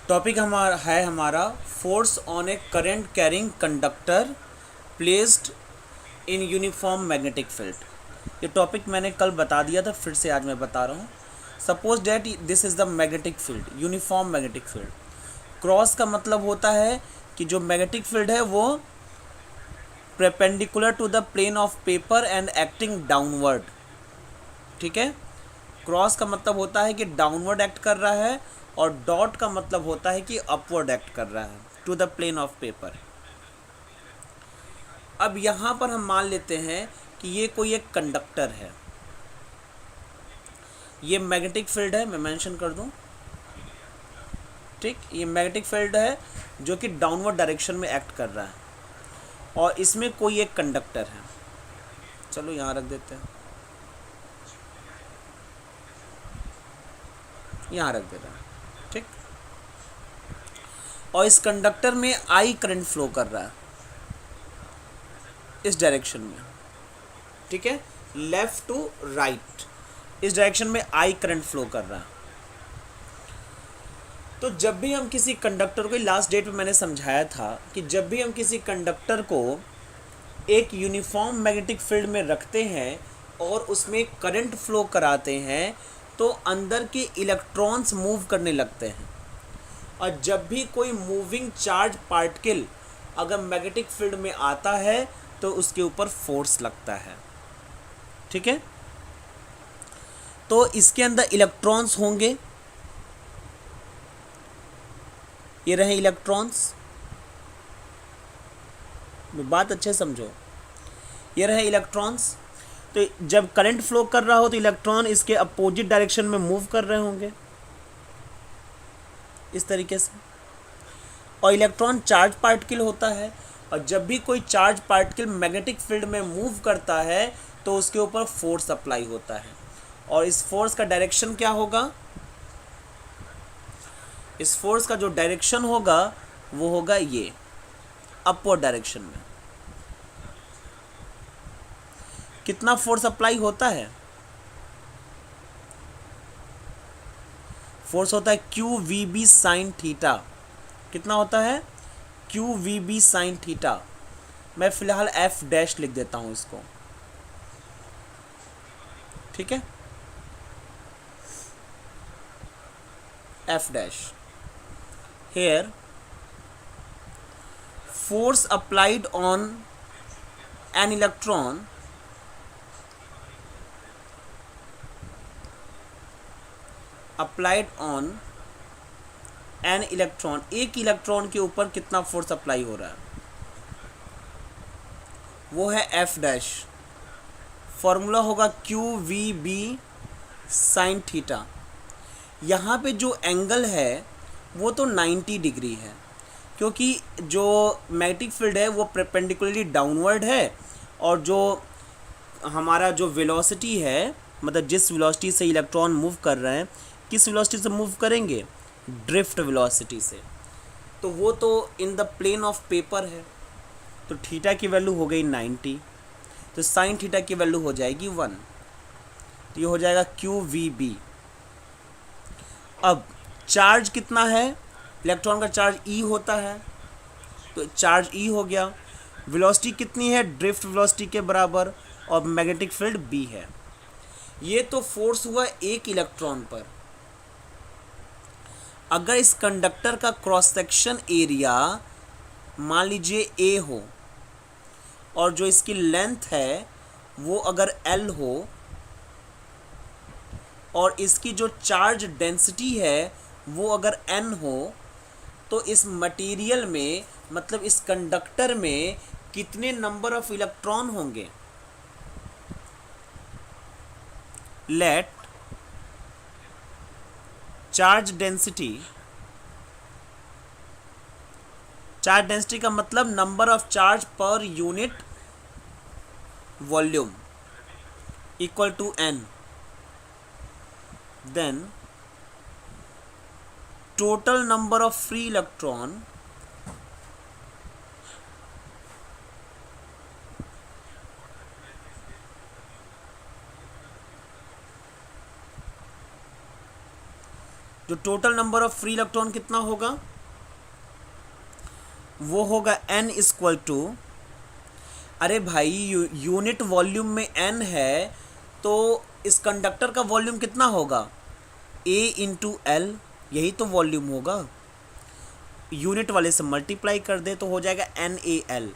Topic हमारा force on A current carrying conductor placed in uniform magnetic field. ये topic मैंने कल बता दिया था, फिर से आज मैं बता रहा हूँ। Suppose that this is the magnetic field, uniform magnetic field. Cross का मतलब होता है कि जो मैग्नेटिक फील्ड है वो perpendicular to the plane of paper and acting downward. ठीक है, क्रॉस का मतलब होता है कि डाउनवर्ड एक्ट कर रहा है, और डॉट का मतलब होता है कि अपवर्ड एक्ट कर रहा है to the plane of paper. अब यहाँ पर हम मान लेते हैं कि ये कोई एक कंडक्टर है, ये मैग्नेटिक फील्ड है, मैं मेंशन कर दूं। ठीक, ये मैग्नेटिक फील्ड है जो कि डाउनवर्ड डायरेक्शन में एक्ट कर रहा है, और इसमें कोई एक कंडक्टर है। चलो यहाँ रख देते हैं, यहाँ रख देते हैं। ठीक, और इस कंडक्टर में आई करंट फ्लो कर रहा है इस डायरेक्शन में। ठीक है, लेफ्ट टू राइट, इस डायरेक्शन में आई करंट फ्लो कर रहा है। तो जब भी हम किसी कंडक्टर को, लास्ट डेट में मैंने समझाया था कि जब भी हम किसी कंडक्टर को एक यूनिफॉर्म मैग्नेटिक फील्ड में रखते हैं और उसमें करंट फ्लो कराते हैं तो अंदर के इलेक्ट्रॉन्स मूव करने लगते हैं। और जब भी कोई मूविंग चार्ज पार्टिकल अगर मैग्नेटिक फील्ड में आता है तो उसके ऊपर फोर्स लगता है। ठीक है, तो इसके अंदर इलेक्ट्रॉन्स होंगे, ये रहे इलेक्ट्रॉन्स, बात अच्छे समझो, ये रहे इलेक्ट्रॉन्स। तो जब करंट फ्लो कर रहा हो तो इलेक्ट्रॉन इसके अपोजिट डायरेक्शन में मूव कर रहे होंगे इस तरीके से, और इलेक्ट्रॉन चार्ज पार्टिकल होता है, और जब भी कोई चार्ज पार्टिकल मैग्नेटिक फील्ड में मूव करता है तो उसके ऊपर फोर्स अप्लाई होता है, और इस फोर्स का डायरेक्शन क्या होगा? इस फोर्स का जो डायरेक्शन होगा वो होगा ये अपवर्ड डायरेक्शन में। कितना फोर्स अप्लाई होता है? फोर्स होता है Q V B sine theta. कितना होता है? Q V B sine theta. मैं फिलहाल एफ डैश लिख देता हूं इसको। ठीक है, F dash. Here force applied on an electron applied on an electron, एक इलेक्ट्रॉन के ऊपर कितना फोर्स अप्लाई हो रहा है वो है एफ डैश। फॉर्मूला होगा Q V B sine theta. यहाँ पे जो एंगल है वो तो 90 डिग्री है, क्योंकि जो मैग्नेटिक फील्ड है वो परपेंडिकुलरली डाउनवर्ड है, और जो हमारा जो वेलोसिटी है, मतलब जिस वेलोसिटी से इलेक्ट्रॉन मूव कर रहे हैं, किस वेलोसिटी से मूव करेंगे? ड्रिफ्ट वेलोसिटी से। तो वो तो in the plane of paper है, तो थीटा की वैल्यू हो गई 90, तो साइन थीटा की वैल्यू हो जाएगी 1, तो ये हो जाएगा क्यू वी बी। अब चार्ज कितना है? इलेक्ट्रॉन का चार्ज ई होता है, तो चार्ज ई हो गया। वेलोसिटी कितनी है? ड्रिफ्ट वेलोसिटी के बराबर, और मैग्नेटिक फील्ड बी है। ये तो फोर्स हुआ एक इलेक्ट्रॉन पर। अगर इस कंडक्टर का क्रॉस सेक्शन एरिया मान लीजिए ए हो, और जो इसकी लेंथ है वो अगर एल हो, और इसकी जो चार्ज डेंसिटी है वो अगर एन हो, तो इस मटेरियल में, मतलब इस कंडक्टर में कितने नंबर ऑफ इलेक्ट्रॉन होंगे? Let charge density, charge density का मतलब number of charge per unit volume, equal to N, then total number of free electron जो total number of free electron कितना होगा, वो होगा n इक्वल टू, अरे भाई यूनिट वॉल्यूम में n है तो इस कंडक्टर का वॉल्यूम कितना होगा, a इंटू एल, यही तो वॉल्यूम होगा। यूनिट वाले से मल्टीप्लाई कर दे तो हो जाएगा NaL।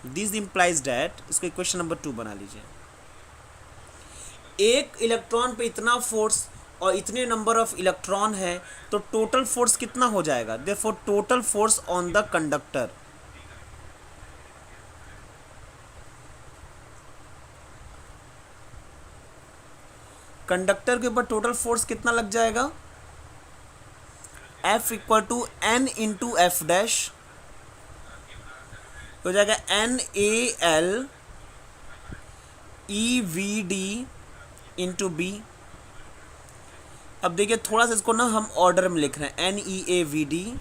दिस इम्प्लाइज डैट, इसको इक्वेशन नंबर 2 बना लीजिए। एक इलेक्ट्रॉन पे इतना फोर्स और इतने नंबर ऑफ इलेक्ट्रॉन है तो टोटल फोर्स कितना हो जाएगा, therefore total force on the conductor, conductor के ऊपर टोटल फोर्स कितना लग जाएगा, F equal to N into F dash, हो जाएगा NaL EVD इंटू बी। अब देखिए थोड़ा सा इसको ना हम ऑर्डर में लिख रहे हैं, NeAVD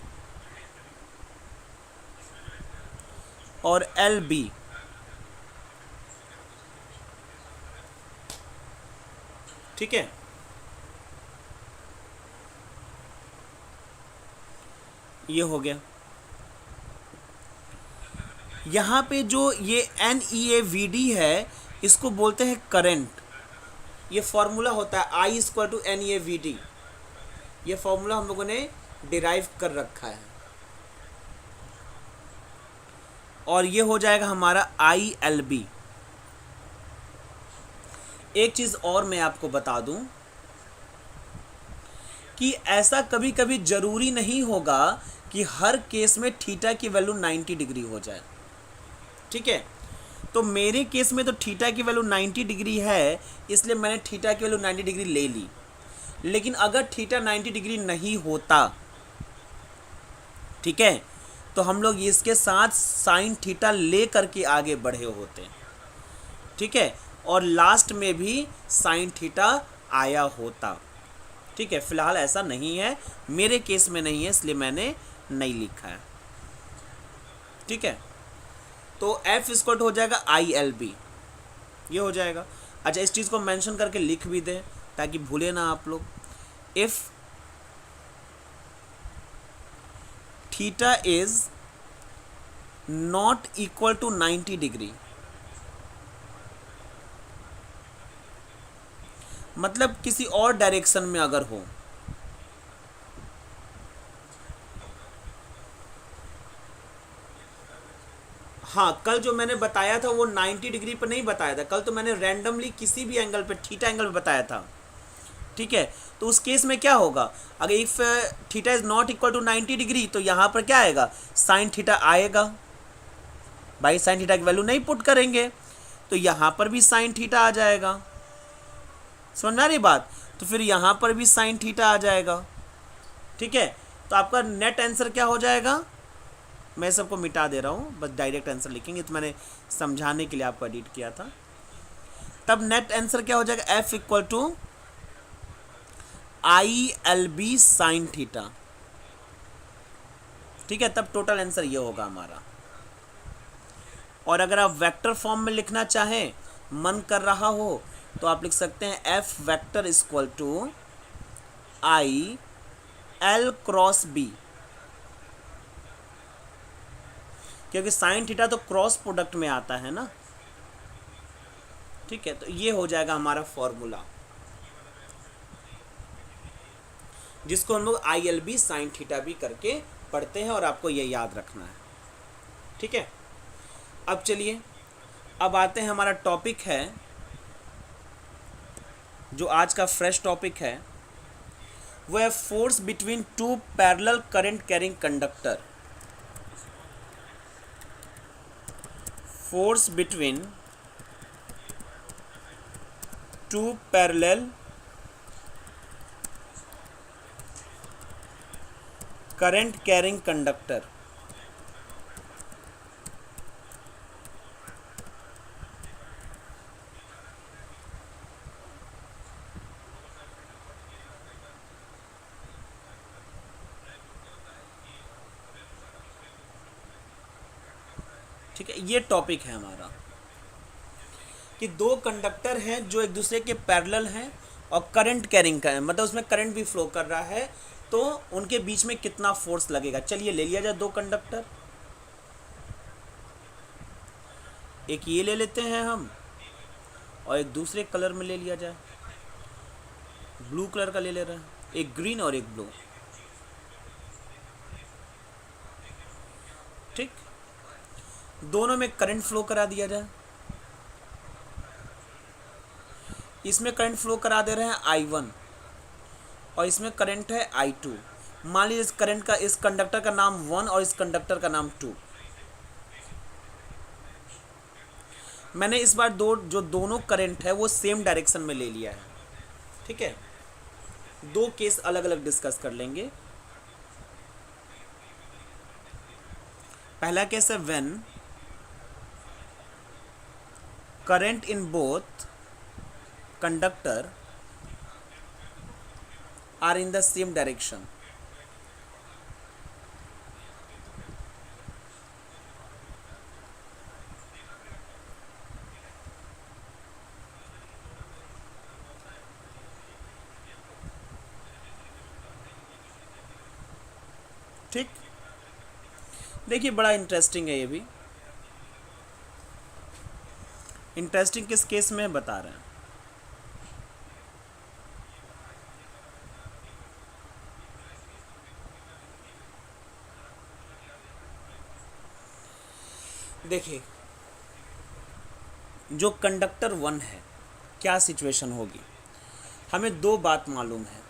और LB, ठीक है। ये हो गया। यहाँ पे जो ये NeAVD है इसको बोलते हैं करंट। ये फॉर्मूला होता है I इक्वल टू NeAVD, ये फॉर्मूला हम लोगों ने डिराइव कर रखा है। और ये हो जाएगा हमारा ILB। एक चीज़ और मैं आपको बता दूं कि ऐसा कभी कभी ज़रूरी नहीं होगा कि हर केस में थीटा की वैल्यू 90 डिग्री हो जाए, ठीक है। तो मेरे केस में तो थीटा की वैल्यू 90 डिग्री है, इसलिए मैंने थीटा की वैल्यू 90 डिग्री ले ली। लेकिन अगर थीटा 90 डिग्री नहीं होता, ठीक है, तो हम लोग इसके साथ साइन थीटा ले करके आगे बढ़े होते, ठीक है, और लास्ट में भी साइन थीटा आया होता, ठीक है। फिलहाल ऐसा नहीं है, मेरे केस में नहीं है, इसलिए मैंने नहीं लिखा है, ठीक है। तो F स्क्वायर हो जाएगा ILB, ये हो जाएगा। अच्छा, इस चीज़ को मेंशन करके लिख भी दें ताकि भूले ना आप लोग। If theta is not equal to 90 degree, मतलब किसी और डायरेक्शन में अगर हो, हाँ, कल जो मैंने बताया था वो 90 डिग्री पर नहीं बताया था, कल तो मैंने रैंडमली किसी भी एंगल पे, थीटा एंगल पे बताया था, ठीक है। तो उस केस में क्या होगा, अगर if theta is not equal to 90 degree तो यहाँ पर क्या आएगा, साइन थीटा आएगा। भाई साइन थीटा की वैल्यू नहीं पुट करेंगे तो यहाँ पर भी साइन थीटा आ जाएगा, समझ में आ रही बात। तो फिर यहाँ पर भी साइन थीटा आ जाएगा, ठीक है। तो आपका नेट आंसर क्या हो जाएगा, मैं सबको मिटा दे रहा हूँ, बस डायरेक्ट आंसर लिखेंगे, तो मैंने समझाने के लिए आपको एडिट किया था। तब नेट आंसर क्या हो जाएगा, F equal to ILB sine theta, ठीक है। तब टोटल आंसर ये होगा हमारा। और अगर आप वेक्टर फॉर्म में लिखना चाहें, मन कर रहा हो, तो आप लिख सकते हैं F vector equal to IL cross B, क्योंकि साइन थीटा तो क्रॉस प्रोडक्ट में आता है ना, ठीक है। तो ये हो जाएगा हमारा फॉर्मूला, जिसको हम लोग ILB साइन थीटा भी करके पढ़ते हैं, और आपको ये याद रखना है, ठीक है। अब चलिए, अब आते हैं, हमारा टॉपिक है जो आज का फ्रेश टॉपिक है, वो है force between two parallel current carrying conductor. Force between two parallel current carrying conductor. ठीक है, ये टॉपिक है हमारा कि दो कंडक्टर हैं जो एक दूसरे के पैरेलल हैं और करंट कैरिंग का मतलब उसमें करंट भी फ्लो कर रहा है, तो उनके बीच में कितना फोर्स लगेगा। चलिए ले लिया जाए दो कंडक्टर, एक ये ले लेते हैं हम और एक दूसरे कलर में ले लिया जाए, ब्लू कलर का ले ले रहे हैं, एक ग्रीन और एक ब्लू। ठीक, दोनों में करंट फ्लो करा दिया जाए। इसमें करंट फ्लो करा दे रहे हैं I1 और इसमें करंट है I2। मान लीजिए इस करंट का, इस कंडक्टर का नाम 1 और इस कंडक्टर का नाम 2। मैंने इस बार जो दोनों करंट है वो सेम डायरेक्शन में ले लिया है। ठीक है, दो केस अलग अलग डिस्कस कर लेंगे। पहला केस है when current in both conductor are in the same direction. ठीक, देखिए बड़ा इंटरेस्टिंग है, ये भी इंटरेस्टिंग किस केस में बता रहे हैं। देखिए जो कंडक्टर 1 है, क्या सिचुएशन होगी। हमें दो बात मालूम है।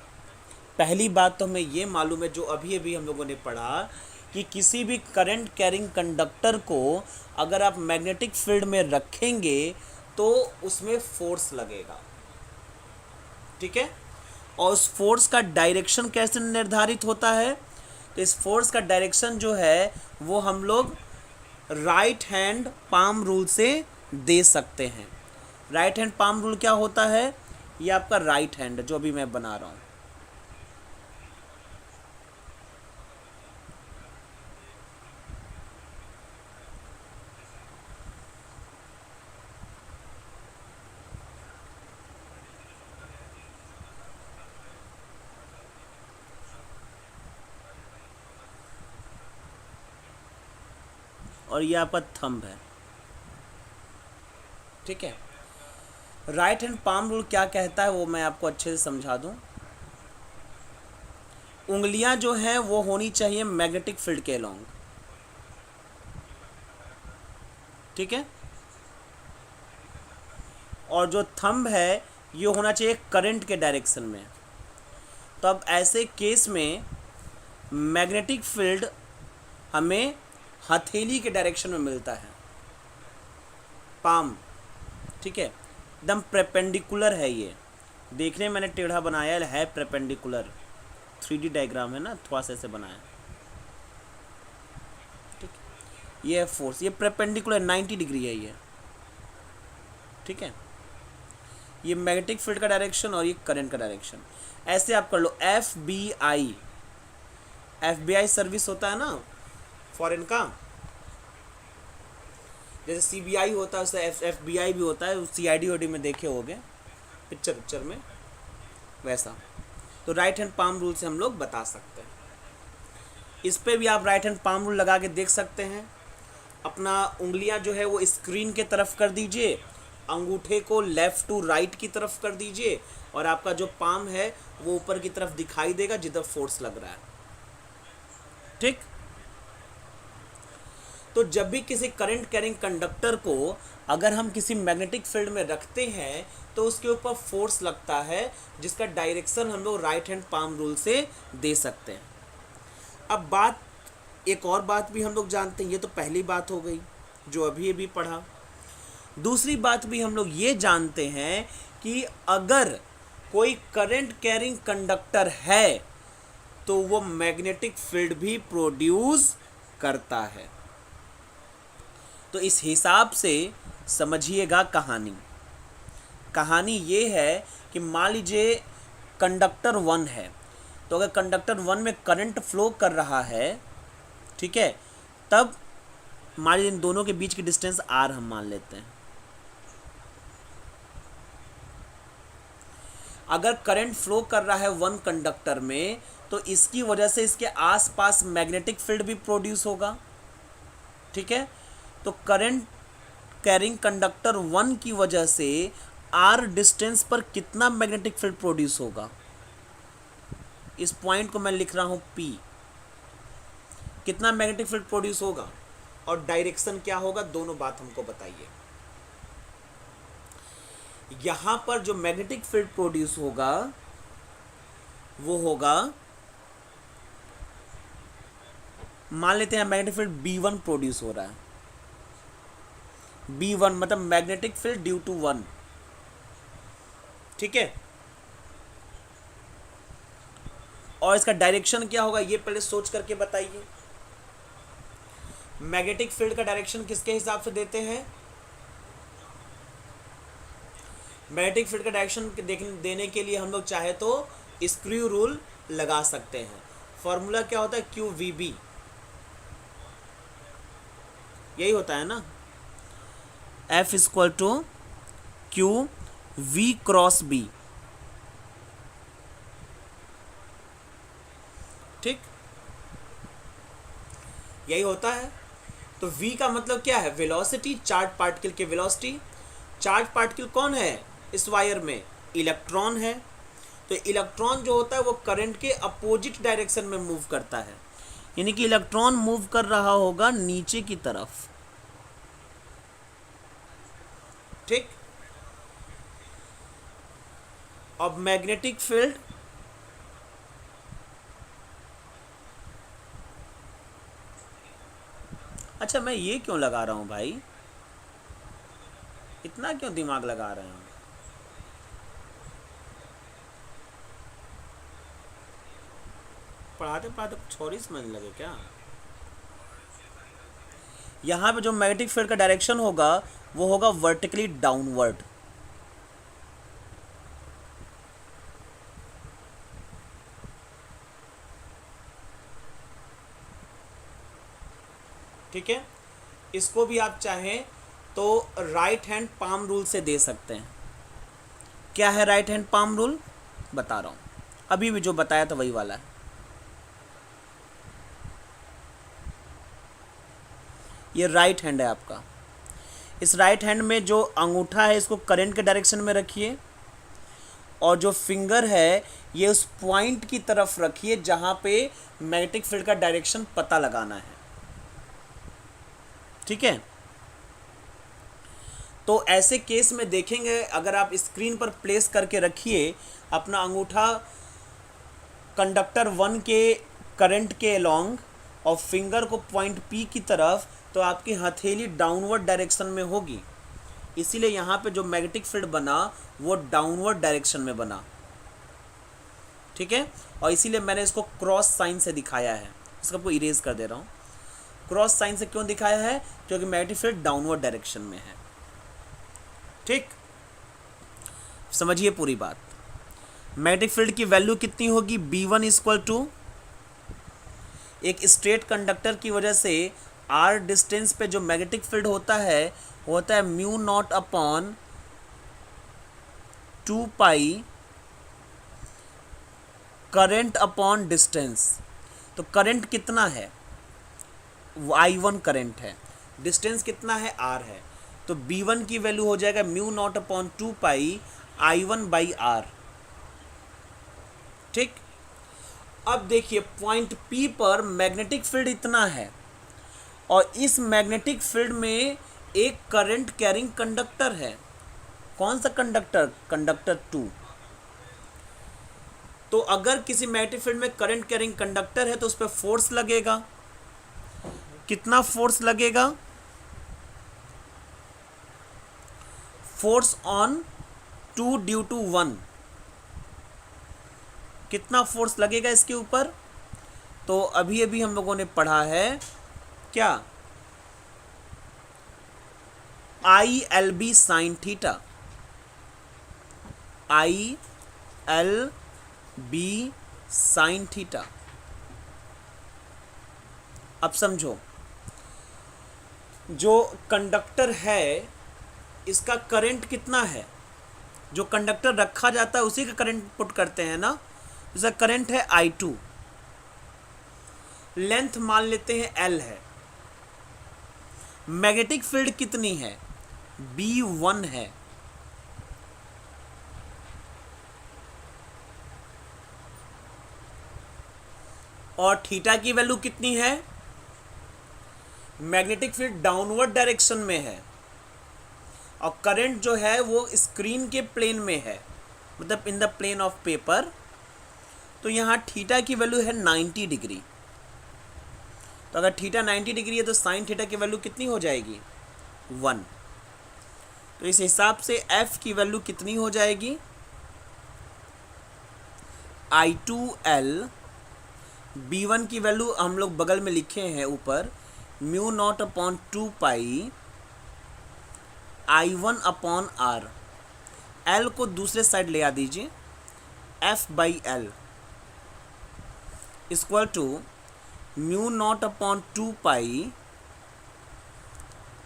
पहली बात तो हमें ये मालूम है, जो अभी अभी हम लोगों ने पढ़ा, कि किसी भी करंट कैरिंग कंडक्टर को अगर आप मैग्नेटिक फील्ड में रखेंगे तो उसमें फोर्स लगेगा। ठीक है, और उस फोर्स का डायरेक्शन कैसे निर्धारित होता है। तो इस फोर्स का डायरेक्शन जो है वो हम लोग राइट हैंड पाम रूल से दे सकते हैं। राइट हैंड पाम रूल क्या होता है, ये आपका राइट हैंड जो अभी मैं बना रहा हूँ। और ये आपका थंब है। ठीक है, राइट हैंड पाम रूल क्या कहता है वो मैं आपको अच्छे से समझा दूं। उंगलियां जो हैं वो होनी चाहिए मैग्नेटिक फील्ड के अलोंग। ठीक है, और जो थंब है ये होना चाहिए करंट के डायरेक्शन में। तो अब ऐसे केस में मैग्नेटिक फील्ड हमें हथेली के डायरेक्शन में मिलता है, पाम। ठीक है, एकदम परपेंडिकुलर है ये, देखने में मैंने टेढ़ा बनाया है परपेंडिकुलर, 3D डायग्राम है ना, थोड़ा सा ऐसे बनाया। ठीक, ये है फोर्स, ये परपेंडिकुलर 90 डिग्री है ये। ठीक है, ये मैग्नेटिक फील्ड का डायरेक्शन और ये करंट का डायरेक्शन। ऐसे आप कर लो, FBI सर्विस होता है ना फॉरेन का, जैसे CBI होता है वैसे FBI भी होता है, CID में देखे होंगे पिक्चर में, वैसा। तो राइट हैंड पाम रूल से हम लोग बता सकते हैं। इस पे भी आप राइट हैंड पाम रूल लगा के देख सकते हैं। अपना उंगलियां जो है वो स्क्रीन के तरफ कर दीजिए, अंगूठे को लेफ्ट टू राइट की तरफ कर दीजिए, और आपका जो पाम है वो ऊपर की तरफ दिखाई देगा जिधर फोर्स लग रहा है। ठीक, तो जब भी किसी करंट कैरिंग कंडक्टर को अगर हम किसी मैग्नेटिक फील्ड में रखते हैं तो उसके ऊपर फोर्स लगता है, जिसका डायरेक्शन हम लोग राइट हैंड पाम रूल से दे सकते हैं। अब बात, एक और बात भी हम लोग जानते हैं, ये तो पहली बात हो गई जो अभी अभी पढ़ा। दूसरी बात भी हम लोग ये जानते हैं कि अगर कोई करंट कैरिंग कंडक्टर है तो वो मैग्नेटिक फील्ड भी प्रोड्यूस करता है। तो इस हिसाब से समझिएगा कहानी ये है कि मान लीजिए कंडक्टर 1 है, तो अगर कंडक्टर 1 में करंट फ्लो कर रहा है, ठीक है, तब मान लीजिए इन दोनों के बीच की डिस्टेंस R हम मान लेते हैं। अगर करंट फ्लो कर रहा है वन कंडक्टर में तो इसकी वजह से इसके आसपास मैग्नेटिक फील्ड भी प्रोड्यूस होगा। ठीक है, तो करंट कैरिंग कंडक्टर वन की वजह से आर डिस्टेंस पर कितना मैग्नेटिक फील्ड प्रोड्यूस होगा, इस पॉइंट को मैं लिख रहा हूं P। कितना मैग्नेटिक फील्ड प्रोड्यूस होगा और डायरेक्शन क्या होगा, दोनों बात हमको बताइए। यहां पर जो मैग्नेटिक फील्ड प्रोड्यूस होगा वो होगा, मान लेते हैं मैग्नेटिक फील्ड B1 प्रोड्यूस हो रहा है। B1 मतलब magnetic field due to one. ठीक है, और इसका डायरेक्शन क्या होगा ये पहले सोच करके बताइए। मैग्नेटिक फील्ड का डायरेक्शन किसके हिसाब से देते हैं, मैग्नेटिक फील्ड का डायरेक्शन देने के लिए हम लोग चाहे तो स्क्रू रूल लगा सकते हैं। फॉर्मूला क्या होता है, QVB, यही होता है ना, F equal to QV cross B। ठीक, यही होता है। तो V का मतलब क्या है, वेलोसिटी, चार्ज पार्टिकल की वेलोसिटी। चार्ज पार्टिकल कौन है इस वायर में, इलेक्ट्रॉन है। तो इलेक्ट्रॉन जो होता है वो करंट के अपोजिट डायरेक्शन में मूव करता है, यानी कि इलेक्ट्रॉन मूव कर रहा होगा नीचे की तरफ। ठीक, अब मैग्नेटिक फील्ड अच्छा मैं ये क्यों लगा रहा हूं भाई, इतना क्यों दिमाग लगा रहे हैं, पढ़ाते पढ़ाते कुछ और ही समझ लगे क्या। यहां पे जो मैग्नेटिक फील्ड का डायरेक्शन होगा वो होगा वर्टिकली डाउनवर्ड। ठीक है, इसको भी आप चाहें तो राइट हैंड पाम रूल से दे सकते हैं। क्या है राइट हैंड पाम रूल, बता रहा हूं, अभी भी जो बताया था वही वाला है। ये राइट हैंड है आपका, इस राइट हैंड में जो अंगूठा है इसको करंट के डायरेक्शन में रखिए और जो फिंगर है ये उस पॉइंट की तरफ रखिए जहां पे मैग्नेटिक फील्ड का डायरेक्शन पता लगाना है। ठीक है, तो ऐसे केस में देखेंगे, अगर आप स्क्रीन पर प्लेस करके रखिए अपना अंगूठा कंडक्टर वन के करंट के अलोंग और फिंगर को पॉइंट P की तरफ, तो आपकी हथेली डाउनवर्ड डायरेक्शन में होगी। इसीलिए यहाँ पे जो मैग्नेटिक फील्ड बना वो डाउनवर्ड डायरेक्शन में बना। ठीक है, और इसीलिए मैंने इसको क्रॉस साइन से दिखाया है, इसको आपको इरेज कर दे रहा हूँ। क्रॉस साइन से क्यों दिखाया है, क्योंकि मैग्नेटिक फील्ड डाउनवर्ड डायरेक्शन में है। ठीक, समझिए पूरी बात। मैग्नेटिक फील्ड की वैल्यू कितनी होगी, B1 इक्वल टू, एक स्ट्रेट कंडक्टर की वजह से R डिस्टेंस पे जो मैग्नेटिक फील्ड होता है वो होता है म्यू नॉट अपॉन 2 पाई करंट अपॉन डिस्टेंस। तो करंट कितना है, I1 करंट है, डिस्टेंस कितना है, R है। तो B1 की वैल्यू हो जाएगा mu naught upon 2 pi I1 by R। ठीक, अब देखिए पॉइंट P पर मैग्नेटिक फील्ड इतना है और इस मैग्नेटिक फील्ड में एक करंट कैरिंग कंडक्टर है। कौन सा कंडक्टर, कंडक्टर 2। तो अगर किसी मैग्नेटिक फील्ड में करंट कैरिंग कंडक्टर है तो उस पर फोर्स लगेगा, कितना फोर्स लगेगा, फोर्स ऑन 2 ड्यू टू 1, कितना फोर्स लगेगा इसके ऊपर। तो अभी अभी हम लोगों ने पढ़ा है क्या, ILB sine theta, ILB sine theta. अब समझो, जो कंडक्टर है इसका करंट कितना है, जो कंडक्टर रखा जाता है उसी का करंट पुट करते हैं ना। इसका करंट है I2, लेंथ मान लेते हैं L है, मैग्नेटिक फील्ड कितनी है, B1 है, और थीटा की वैल्यू कितनी है, मैग्नेटिक फील्ड डाउनवर्ड डायरेक्शन में है और करंट जो है वो स्क्रीन के प्लेन में है, मतलब in the plane of paper. तो यहाँ थीटा की वैल्यू है 90 डिग्री। तो अगर थीटा 90 डिग्री है तो साइन थीटा की वैल्यू कितनी हो जाएगी, 1। तो इस हिसाब से एफ की वैल्यू कितनी हो जाएगी, I2L, B1 की वैल्यू हम लोग बगल में लिखे हैं ऊपर, μ0/2 I1/R। L को दूसरे साइड ले आ दीजिए, F/L इक्वल टू μ0/2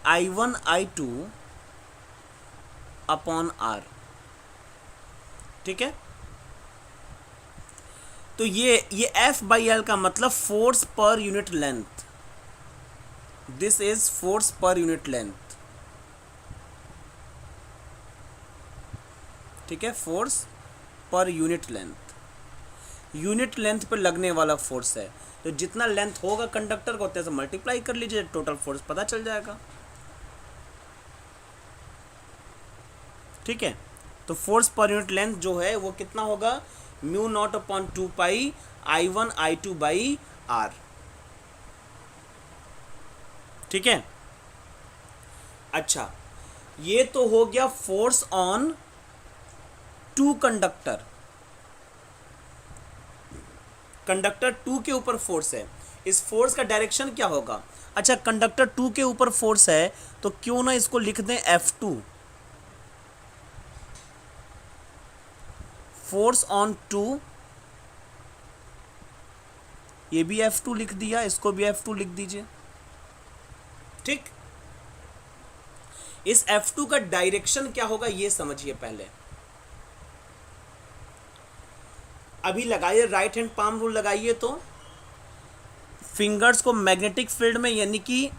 I1I2/R। ठीक है। तो ये F/L का मतलब force per unit length, this is force per unit length. ठीक है, force per unit length, unit length पर लगने वाला फोर्स है। तो जितना लेंथ होगा कंडक्टर को उतने से मल्टीप्लाई कर लीजिए, टोटल फोर्स पता चल जाएगा। ठीक है, तो फोर्स पर यूनिट लेंथ जो है वो कितना होगा, μ0/2 I1I2/R। ठीक है। अच्छा, ये तो हो गया फोर्स ऑन 2 कंडक्टर, कंडक्टर 2 के ऊपर फोर्स है। इस फोर्स का डायरेक्शन क्या होगा, अच्छा कंडक्टर 2 के ऊपर फोर्स है तो क्यों ना इसको लिख दें F2, फोर्स ऑन 2, ये भी F2 लिख दिया, इसको भी F2 लिख दीजिए। ठीक, इस F2 का डायरेक्शन क्या होगा ये समझिए पहले। अभी लगाइए राइट हैंड पाम रूल लगाइए, तो फिंगर्स को मैग्नेटिक फील्ड में यानी कि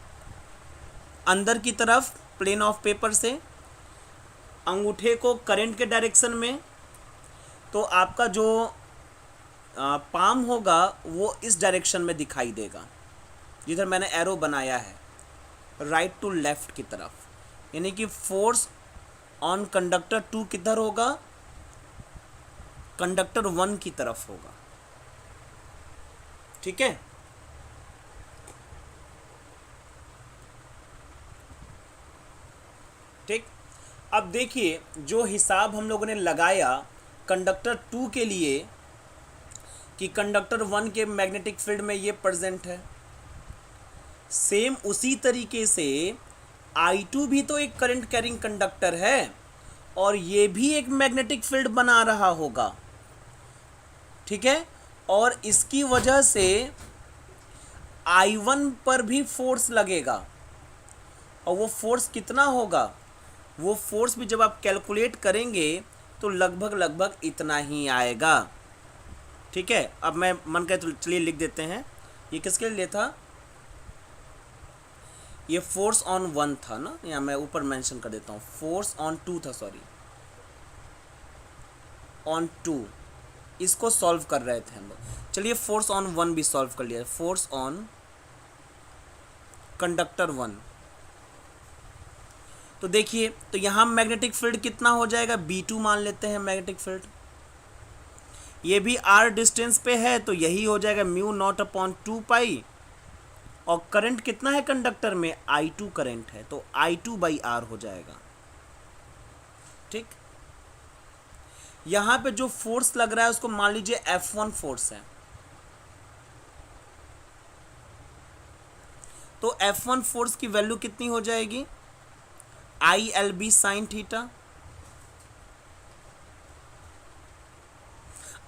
अंदर की तरफ प्लेन ऑफ पेपर से, अंगूठे को करंट के डायरेक्शन में, तो आपका जो पाम होगा वो इस डायरेक्शन में दिखाई देगा जिधर मैंने एरो बनाया है, राइट टू लेफ्ट की तरफ, यानी कि फोर्स ऑन कंडक्टर 2 किधर होगा, कंडक्टर 1 की तरफ होगा। ठीक है, ठीक। अब देखिए जो हिसाब हम लोगों ने लगाया कंडक्टर 2 के लिए कि कंडक्टर 1 के मैग्नेटिक फील्ड में ये प्रेजेंट है, सेम उसी तरीके से I2 भी तो एक करंट कैरिंग कंडक्टर है और ये भी एक मैग्नेटिक फील्ड बना रहा होगा। ठीक है, और इसकी वजह से I1 पर भी फोर्स लगेगा और वो फोर्स कितना होगा, वो फोर्स भी जब आप कैलकुलेट करेंगे तो लगभग इतना ही आएगा। ठीक है, अब मैं मन करे तो चलिए लिख देते हैं, ये किसके लिए था, ये फोर्स ऑन 1 था ना, या मैं ऊपर मेंशन कर देता हूँ, फोर्स ऑन 2 था, सॉरी ऑन 2, इसको सॉल्व कर रहे थे हम लोग। चलिए फोर्स ऑन 1 भी सॉल्व कर लिया, फोर्स ऑन कंडक्टर 1। तो देखिए, तो यहाँ मैग्नेटिक फील्ड कितना हो जाएगा, B2 मान लेते हैं मैग्नेटिक फील्ड, ये भी R डिस्टेंस पे है तो यही हो जाएगा μ0/2 और करंट कितना है कंडक्टर में, I2 करंट है तो I2/R हो जाएगा। ठीक, यहाँ पे जो फोर्स लग रहा है उसको मान लीजिए F1 फोर्स है, तो F1 फोर्स की वैल्यू कितनी हो जाएगी, ILB sine theta.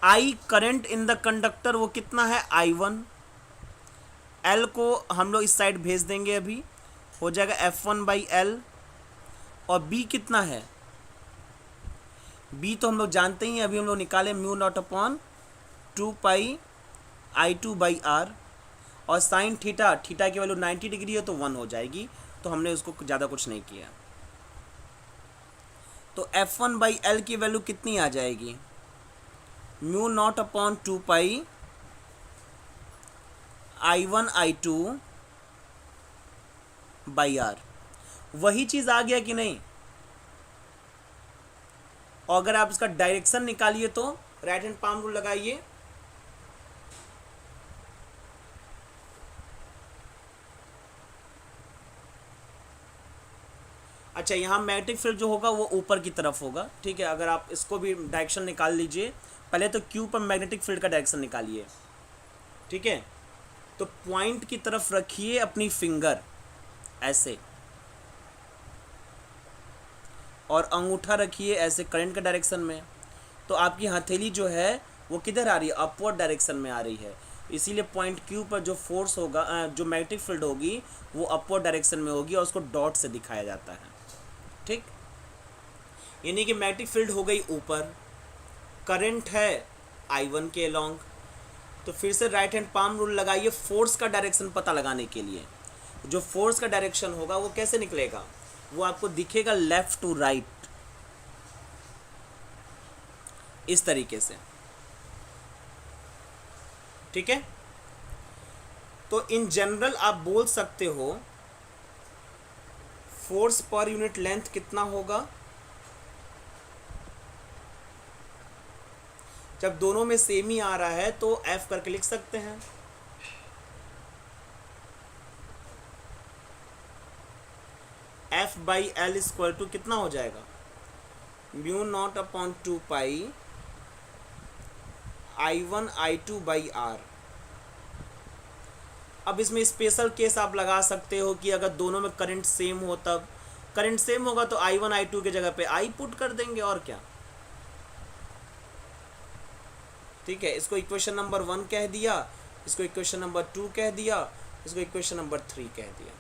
I current in the conductor वो कितना है, I1, L को हम लोग इस साइड भेज देंगे, अभी हो जाएगा F1/L, और B कितना है, बी तो हम लोग जानते ही हैं, अभी हम लोग निकाले म्यू नॉट अपॉन 2πi2/r, और साइन थीटा, थीटा की वैल्यू 90 डिग्री है तो 1 हो जाएगी, तो हमने उसको ज़्यादा कुछ नहीं किया। तो F1/L की वैल्यू कितनी आ जाएगी, म्यू नॉट अपॉन 2πi1i2/r। वही चीज़ आ गया कि नहीं? और अगर आप इसका डायरेक्शन निकालिए तो राइट हैंड पाम रूल लगाइए, अच्छा यहाँ मैग्नेटिक फील्ड जो होगा वो ऊपर की तरफ होगा, ठीक है। अगर आप इसको भी डायरेक्शन निकाल लीजिए, पहले तो क्यू पर मैग्नेटिक फील्ड का डायरेक्शन निकालिए, ठीक है। तो पॉइंट की तरफ रखिए अपनी फिंगर ऐसे, और अंगूठा रखिए ऐसे करंट के डायरेक्शन में, तो आपकी हथेली जो है वो किधर आ रही है, अपवर्ड डायरेक्शन में आ रही है। इसीलिए पॉइंट क्यू पर जो फोर्स होगा, जो मैग्नेटिक फील्ड होगी वो अपवर्ड डायरेक्शन में होगी, और उसको डॉट से दिखाया जाता है, ठीक। यानी कि मैग्नेटिक फील्ड हो गई ऊपर, करंट है I1 के अलोंग, तो फिर से राइट हैंड पाम रूल लगाइए फोर्स का डायरेक्शन पता लगाने के लिए। जो फोर्स का डायरेक्शन होगा वो कैसे निकलेगा, वो आपको दिखेगा लेफ्ट टू राइट, इस तरीके से, ठीक है। तो इन जनरल आप बोल सकते हो फोर्स पर यूनिट लेंथ कितना होगा, जब दोनों में सेम ही आ रहा है तो F करके लिख सकते हैं। F/L इक्वल टू कितना हो जाएगा, म्यू नॉट अपॉन 2πi1i2/r। अब इसमें स्पेशल केस आप लगा सकते हो कि अगर दोनों में करंट सेम हो, तब करंट सेम होगा तो I1 I2 की जगह पे I पुट कर देंगे, और क्या, ठीक है। इसको इक्वेशन नंबर 1 कह दिया, इसको इक्वेशन नंबर 2 कह दिया, इसको इक्वेशन नंबर 3 कह दिया।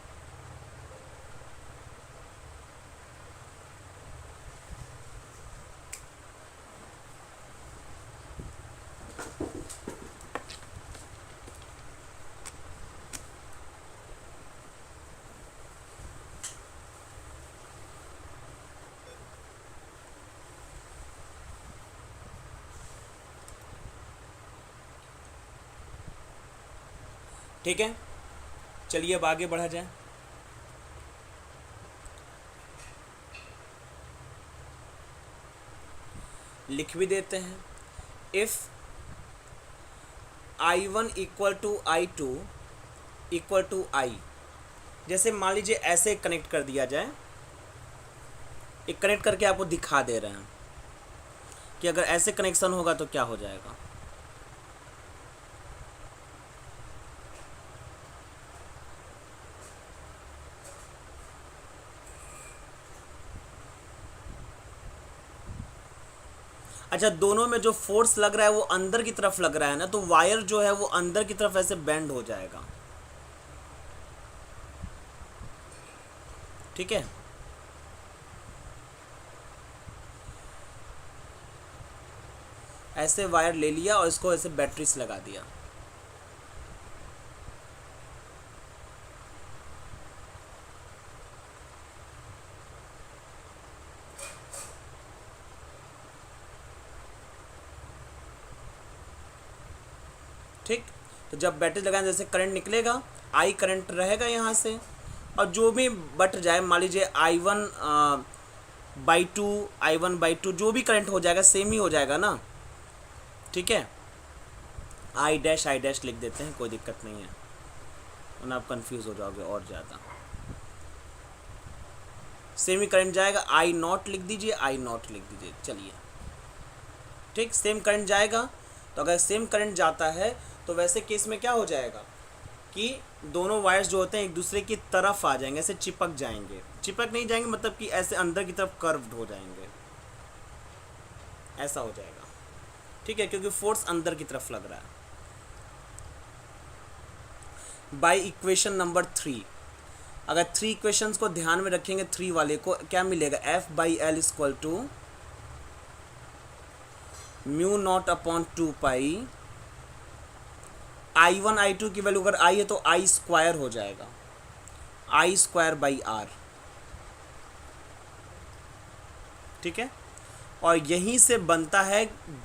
ठीक है, चलिए अब आगे बढ़ा जाए। लिख भी देते हैं, if I1 equal to I2 equal to I, जैसे मान लीजिए ऐसे कनेक्ट कर दिया जाए, एक कनेक्ट करके आपको दिखा दे रहे हैं कि अगर ऐसे कनेक्शन होगा तो क्या हो जाएगा। अच्छा, दोनों में जो फोर्स लग रहा है वो अंदर की तरफ लग रहा है ना, तो वायर जो है वो अंदर की तरफ ऐसे बेंड हो जाएगा, ठीक है। ऐसे वायर ले लिया और इसको ऐसे बैटरी से लगा दिया, ठीक। तो जब बैटरी लगाएं जैसे करंट निकलेगा, I करंट रहेगा यहाँ से, और जो भी बट जाए, मान लीजिए I1/2 I1/2 जो भी करंट हो जाएगा सेम ही हो जाएगा ना, ठीक है। I डैश लिख देते हैं, कोई दिक्कत नहीं है, वरना आप कंफ्यूज हो जाओगे और ज़्यादा। सेम ही करंट जाएगा, I0 लिख दीजिए, I0 लिख दीजिए, चलिए, ठीक। सेम करंट जाएगा, तो अगर सेम करंट जाता है तो वैसे केस में क्या हो जाएगा कि दोनों वायर्स जो होते हैं एक दूसरे की तरफ आ जाएंगे, ऐसे चिपक जाएंगे, चिपक नहीं जाएंगे मतलब कि ऐसे अंदर की तरफ कर्व्ड हो जाएंगे, ऐसा हो जाएगा, ठीक है, क्योंकि फोर्स अंदर की तरफ लग रहा है। बाय इक्वेशन नंबर 3, अगर 3 इक्वेशंस को ध्यान में रखेंगे, 3 वाले को क्या मिलेगा, F/L equal to mu naught upon 2 pi, I1 I2 की वैल्यू अगर I है तो I स्क्वायर हो जाएगा, I स्क्वायर बाई R। ठीक है, और यहीं से बनता है